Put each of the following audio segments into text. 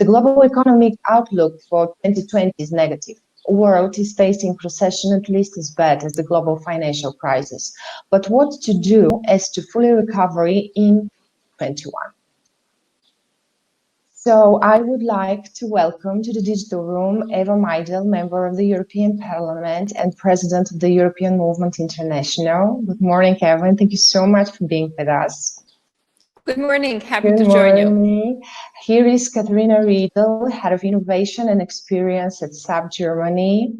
The global economic outlook for 2020 is negative. The world is facing recession at least as bad as the global financial crisis. But what to do as to fully recovery in 2021? So I would like to welcome to the digital room Eva Maydell, member of the European Parliament and president of the European Movement International. Good morning, Eva, and thank you so much for being with us. Good morning, happy to join you. Here is Katharina Riedel, Head of Innovation and Experience at SAP Germany.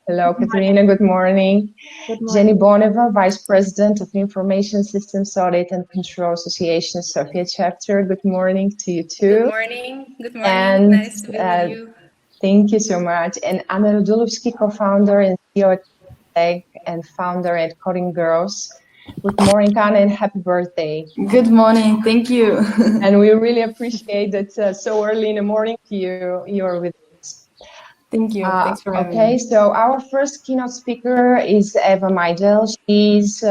Hello, Katharina, good morning. Good morning. Jenny Boneva, Vice President of Information Systems Audit and Control Association, Sofia Chapter. Good morning to you too. Good morning. Good morning. And, nice to be with you. Thank you so much. And Anna Radulowski, co-founder and CEO at BLEX and founder at Coding Girls. Good morning, Anna, and happy birthday. Good morning. Thank you. And we really appreciate that so early in the morning you're with us. Thank you. Thanks for having me. Okay, so our first keynote speaker is Eva Maydell. She's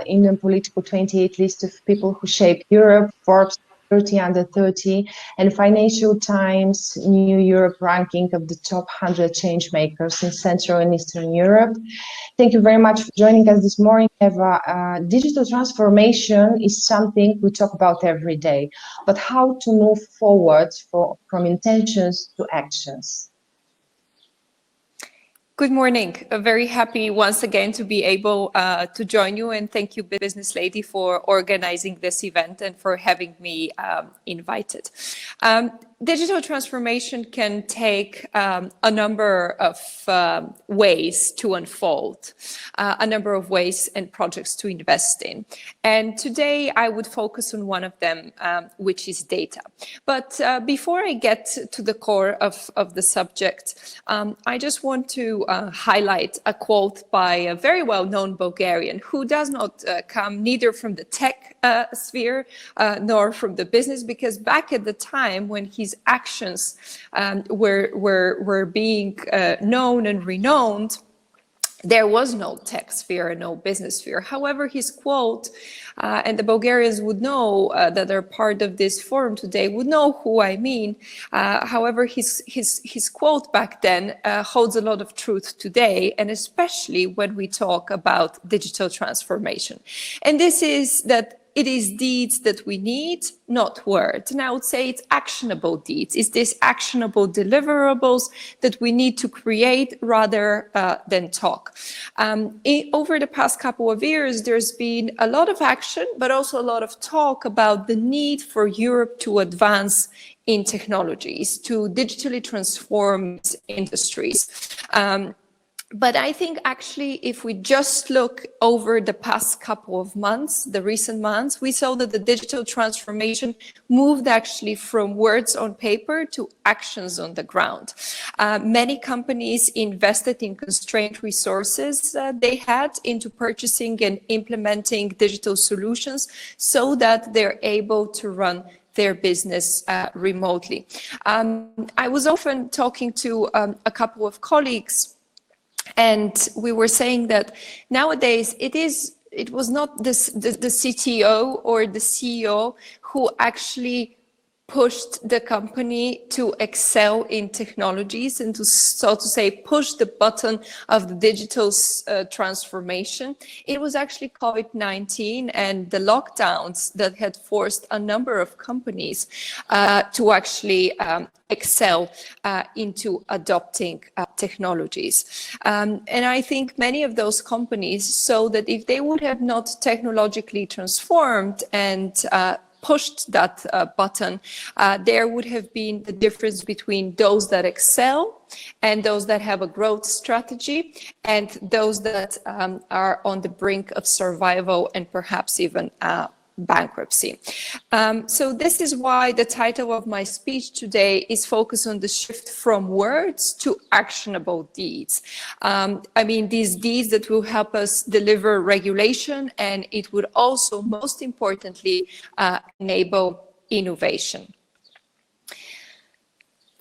in the political 28 list of people who shape Europe, Forbes 30 under 30, and Financial Times New Europe ranking of the top 100 change makers in Central and Eastern Europe. Thank you very much for joining us this morning, Eva. Digital transformation is something we talk about every day, but how to move forward from intentions to actions? Good morning. Very happy once again to be able to join you, and thank you, Business Lady, for organizing this event and for having me invited. Digital transformation can take a number of ways to unfold, a number of ways and projects to invest in. And today I would focus on one of them, which is data. But before I get to the core of the subject, I just want to highlight a quote by a very well-known Bulgarian who does not come neither from the tech sphere nor from the business, because back at the time when his actions were being known and renowned, there was no tech sphere and no business sphere. However, his quote, and the Bulgarians would know that they're part of this forum today, would know who I mean. However, his quote back then holds a lot of truth today, and especially when we talk about digital transformation. And this is that it is deeds that we need, not words. And I would say it's actionable deeds. It's this actionable deliverables that we need to create rather than talk. Over the past couple of years, there's been a lot of action, but also a lot of talk about the need for Europe to advance in technologies, to digitally transform industries. But I think actually, if we just look over the past couple of months, the recent months, we saw that the digital transformation moved actually from words on paper to actions on the ground. Many companies invested in constrained resources they had into purchasing and implementing digital solutions so that they're able to run their business remotely. I was often talking to a couple of colleagues, and we were saying that nowadays it was not the CTO or the CEO who actually pushed the company to excel in technologies and to, so to say, push the button of the digital transformation. It was actually COVID-19 and the lockdowns that had forced a number of companies to actually excel into adopting technologies. And I think many of those companies saw that if they would have not technologically transformed and pushed that button, there would have been the difference between those that excel and those that have a growth strategy and those that are on the brink of survival and perhaps even bankruptcy. So this is why the title of my speech today is focused on the shift from words to actionable deeds. I mean, these deeds that will help us deliver regulation, and it would also, most importantly, enable innovation.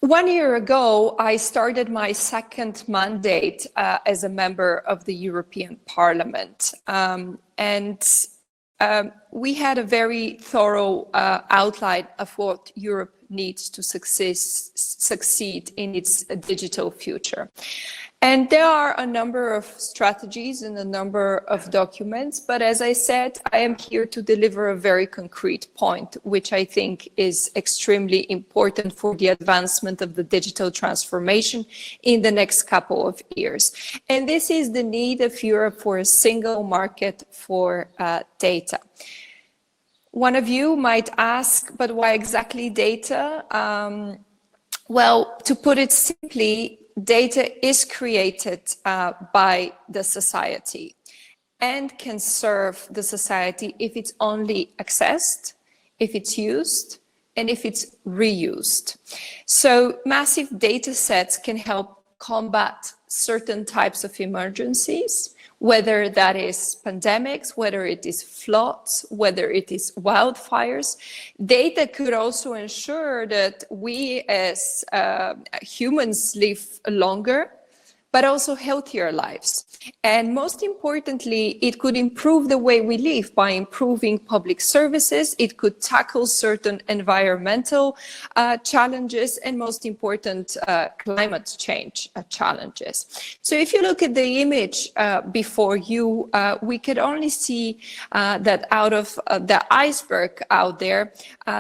1 year ago, I started my second mandate as a member of the European Parliament. we had a very thorough outline of what Europe needs to succeed in its digital future. And there are a number of strategies and a number of documents, but as I said, I am here to deliver a very concrete point, which I think is extremely important for the advancement of the digital transformation in the next couple of years. And this is the need of Europe for a single market for data. One of you might ask, but why exactly data? Well, to put it simply, data is created by the society and can serve the society if it's only accessed, if it's used, and if it's reused. So massive data sets can help combat certain types of emergencies, whether that is pandemics, whether it is floods, whether it is wildfires. Data could also ensure that we as humans live longer, but also healthier lives. And most importantly, it could improve the way we live by improving public services. It could tackle certain environmental challenges and, most important, climate change challenges. So if you look at the image before you, we could only see that out of the iceberg out there,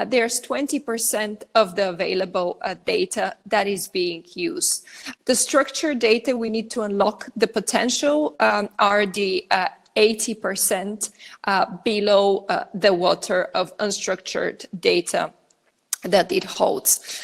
there's 20% of the available data that is being used. The structured data we need to unlock the potential are the 80% below the water of unstructured data that it holds.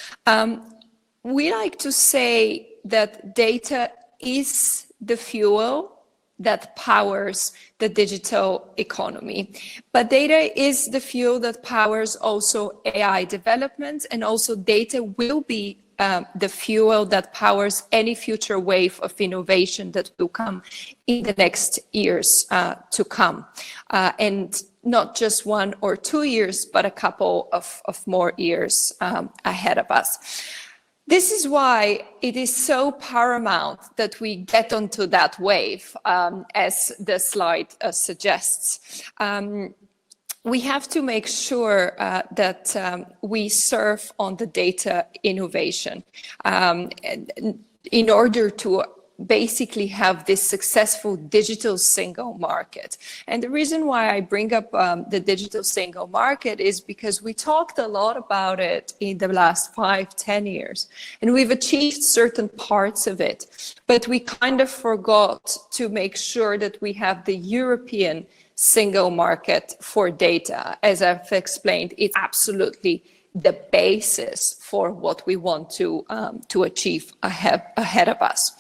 We like to say that data is the fuel that powers the digital economy. But data is the fuel that powers also AI development, and also data will be the fuel that powers any future wave of innovation that will come in the next years to come. And not just 1 or 2 years, but a couple of more years ahead of us. This is why it is so paramount that we get onto that wave, as the slide suggests. We have to make sure that we surf on the data innovation in order to basically have this successful digital single market. And the reason why I bring up the digital single market is because we talked a lot about it in the last 5-10 years, and we've achieved certain parts of it, but we kind of forgot to make sure that we have the European single market for data. As I've explained, it's absolutely the basis for what we want to achieve ahead of us.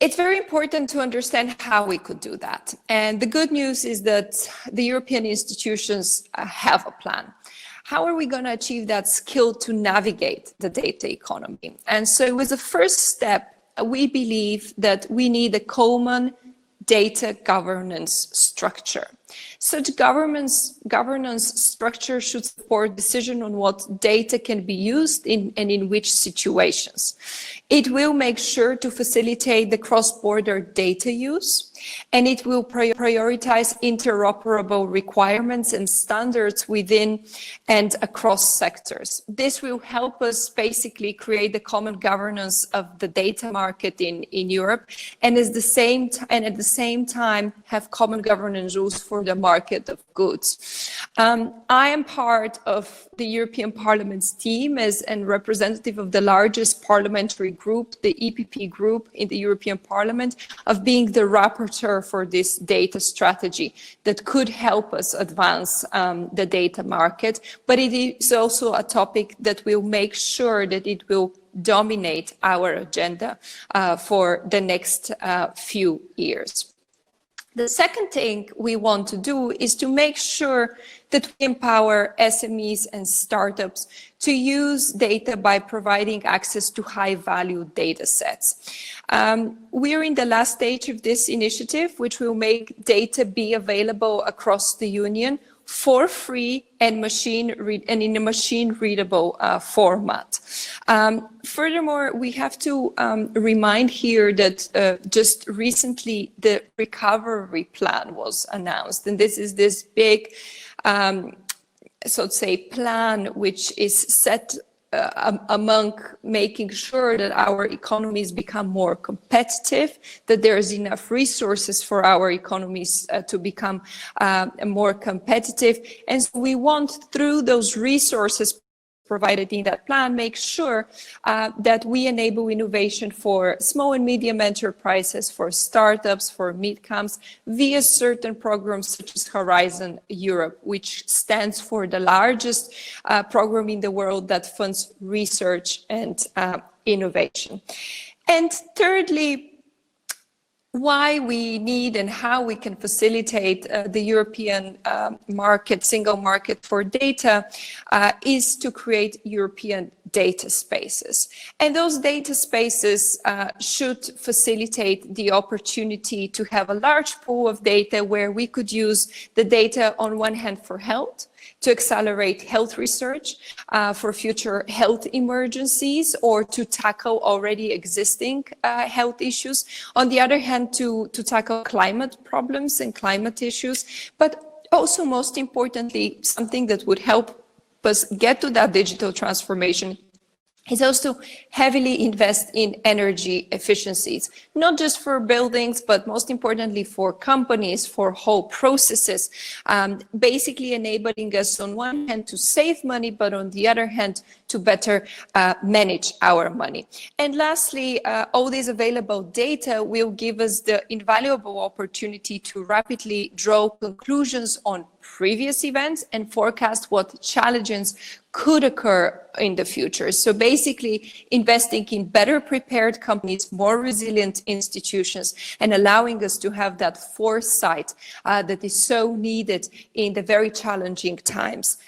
It's very important to understand how we could do that. And the good news is that the European institutions have a plan. How are we going to achieve that skill to navigate the data economy? And so with the first step, we believe that we need a common data governance structure. Such governance structure should support decision on what data can be used in and in which situations. It will make sure to facilitate the cross-border data use, and it will prioritize interoperable requirements and standards within and across sectors. This will help us basically create the common governance of the data market in Europe, and at the same time have common governance rules for the market of goods. I am part of the European Parliament's team as a representative of the largest parliamentary group, the EPP group in the European Parliament, of being the rapporteur for this data strategy that could help us advance the data market. But it is also a topic that will make sure that it will dominate our agenda for the next few years. The second thing we want to do is to make sure that we empower SMEs and startups to use data by providing access to high-value data sets. We're in the last stage of this initiative, which will make data be available across the Union for free and in a machine readable format. Furthermore, we have to remind here that just recently the recovery plan was announced, and this is this big so to say plan which is set among making sure that our economies become more competitive, that there's enough resources for our economies to become more competitive. And so we want, through those resources provided in that plan, make sure that we enable innovation for small and medium enterprises, for startups, for mid-caps, via certain programs such as Horizon Europe, which stands for the largest program in the world that funds research and innovation. And thirdly, why we need and how we can facilitate the European market, single market for data, is to create European data spaces. And those data spaces should facilitate the opportunity to have a large pool of data where we could use the data on one hand for health, to accelerate health research for future health emergencies or to tackle already existing health issues. On the other hand, to tackle climate problems and climate issues, but also most importantly, something that would help us get to that digital transformation is also heavily invest in energy efficiencies, not just for buildings, but most importantly for companies, for whole processes, basically enabling us on one hand to save money, but on the other hand to better manage our money. And lastly, all this available data will give us the invaluable opportunity to rapidly draw conclusions on previous events and forecast what challenges could occur in the future. So basically investing in better prepared companies, more resilient institutions, and allowing us to have that foresight that is so needed in the very challenging times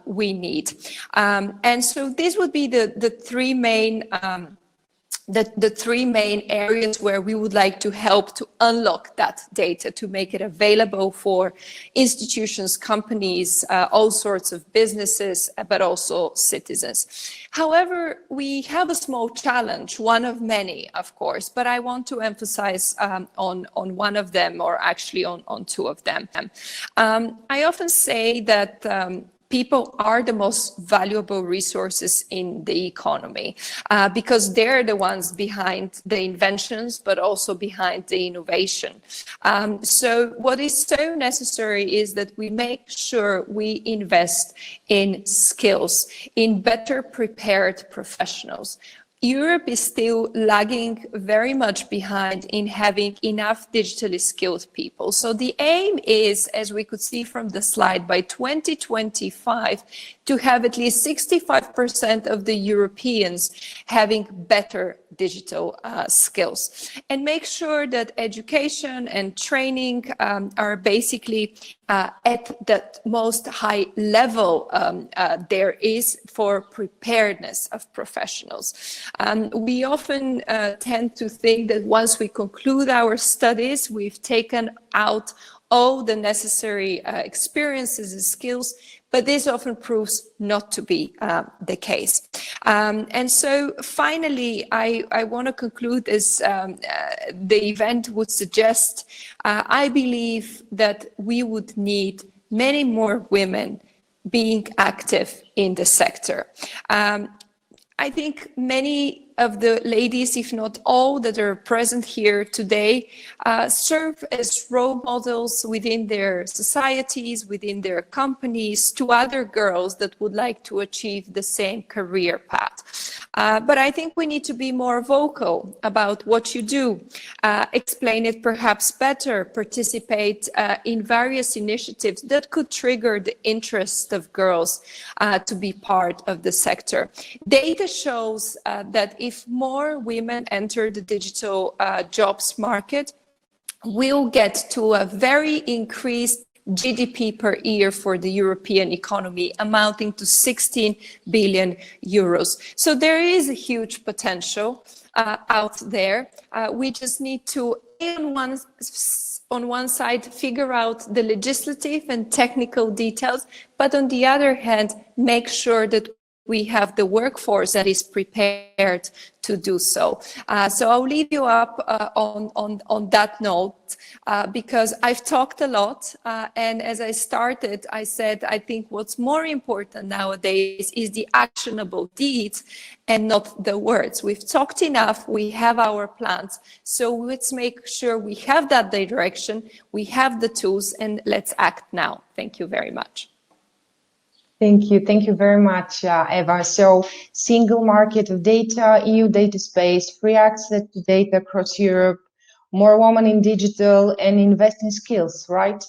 we need. And so this would be the three main the three main areas where we would like to help to unlock that data, to make it available for institutions, companies, all sorts of businesses, but also citizens. However, we have a small challenge, one of many, of course, but I want to emphasize on one of them, or actually on two of them. I often say that people are the most valuable resources in the economy because they're the ones behind the inventions, but also behind the innovation. So what is so necessary is that we make sure we invest in skills, in better prepared professionals. Europe is still lagging very much behind in having enough digitally skilled people. So the aim is, as we could see from the slide, by 2025, to have at least 65% of the Europeans having better digital skills, and make sure that education and training are basically at the most high level there is for preparedness of professionals. We often tend to think that once we conclude our studies, we've taken out all the necessary experiences and skills, but this often proves not to be the case. And so finally, I want to conclude as the event would suggest, I believe that we would need many more women being active in the sector. I think many of the ladies, if not all, that are present here today serve as role models within their societies, within their companies, to other girls that would like to achieve the same career path. But I think we need to be more vocal about what you do, explain it perhaps better, participate in various initiatives that could trigger the interest of girls to be part of the sector. Data shows that if more women enter the digital jobs market, we'll get to a very increased GDP per year for the European economy, amounting to 16 billion euros. So there is a huge potential out there. We just need to, on one on one side, figure out the legislative and technical details, but on the other hand, make sure that we have the workforce that is prepared to do so. So I'll leave you up on that note, because I've talked a lot. And as I started, I said, I think what's more important nowadays is the actionable deeds and not the words. We've talked enough, we have our plans. So let's make sure we have that direction, we have the tools, and let's act now. Thank you very much. Thank you very much, Eva. So, single market of data, EU data space, free access to data across Europe, more women in digital, and invest in skills, right?